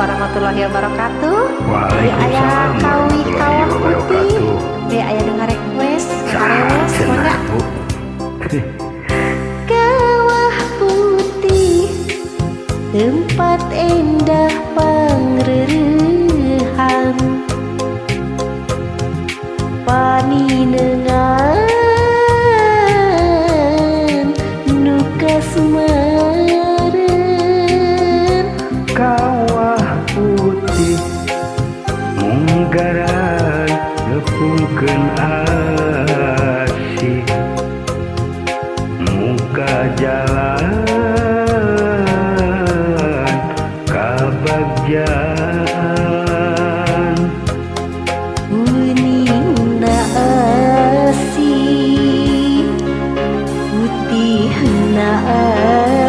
warahmatullahi wabarakatuh. Waalaikumsalam warahmatullahi wabarakatuh. Ayah dengar request. Sangat senang, Bu. Kawah putih, tempat endah pangrerehan, paninengan nukas meren. Kawah putih munggaran nepungkeun asih muka jalan kabagjan Kuningna asih, putihna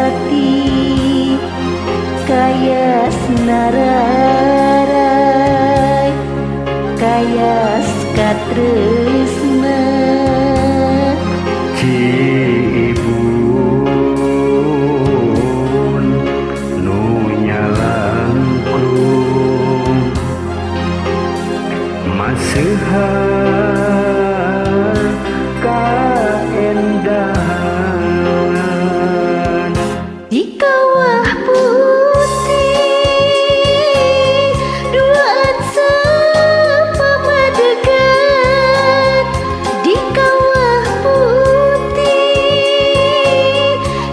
ati, kayasna rarai, kayas katresna. Cibun nu nyalangkung maseuhan kaendahan Di kawah putih, duaan sapamadegan. Di kawah putih,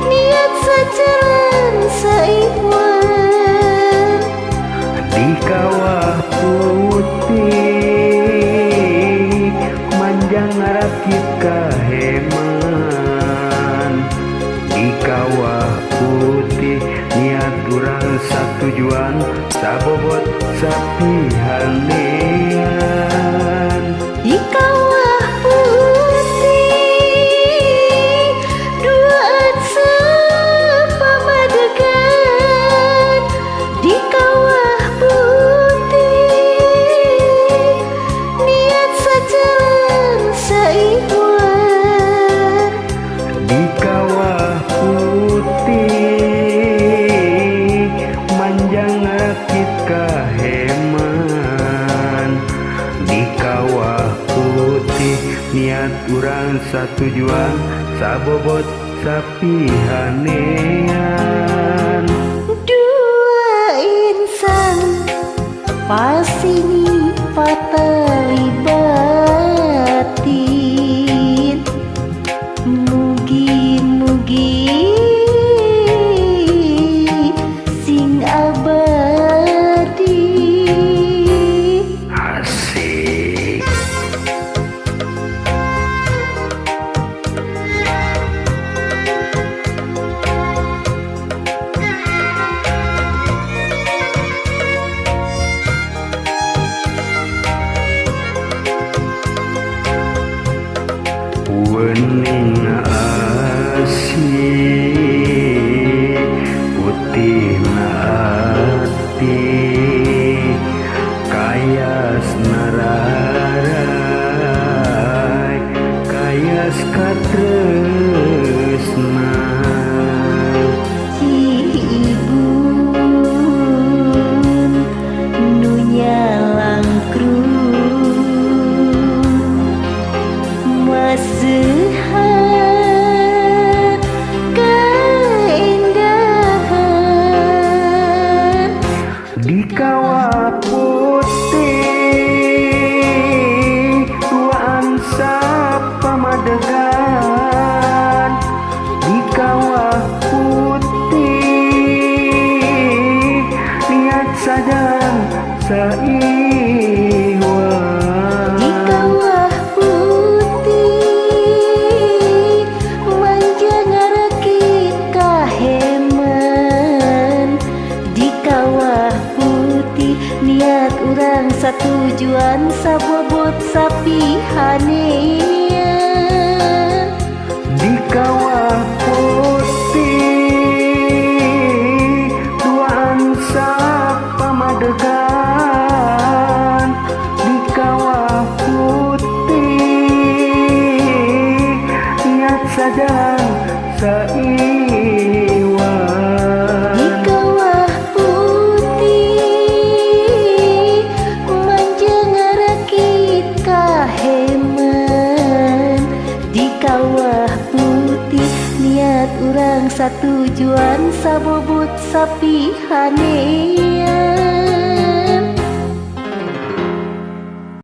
niat sajalan saiwan. di kawah putih manjang rakit kaheman di kawah putih niat urang satujuan sabobot sapihanean Di kawah putih, duaan sapamadegan. Di kawah putih, niat sajalan saiwan. di kawah putih manjang rakit kaheman di kawah putih niat urang satujuan sabobot sapihanean Dua insan pasini patali batin, mugi-mugi sing abadi. asik wening asih putih ati kayas nararai kayas katresna Cibun nu nyalangkrung maseuhan kaendahan di kawah putih duaan sapamadegan di kawah putih niat sadang saiwan Di kawah putih manjang rakit kaheman. Di kawah putih niat urang satujuan sabobot sapihanean. di kawah putih duaan sapamadegan di kawah putih niat sadang saiwan Di kawah putih satujuan sabobot sapi hanea.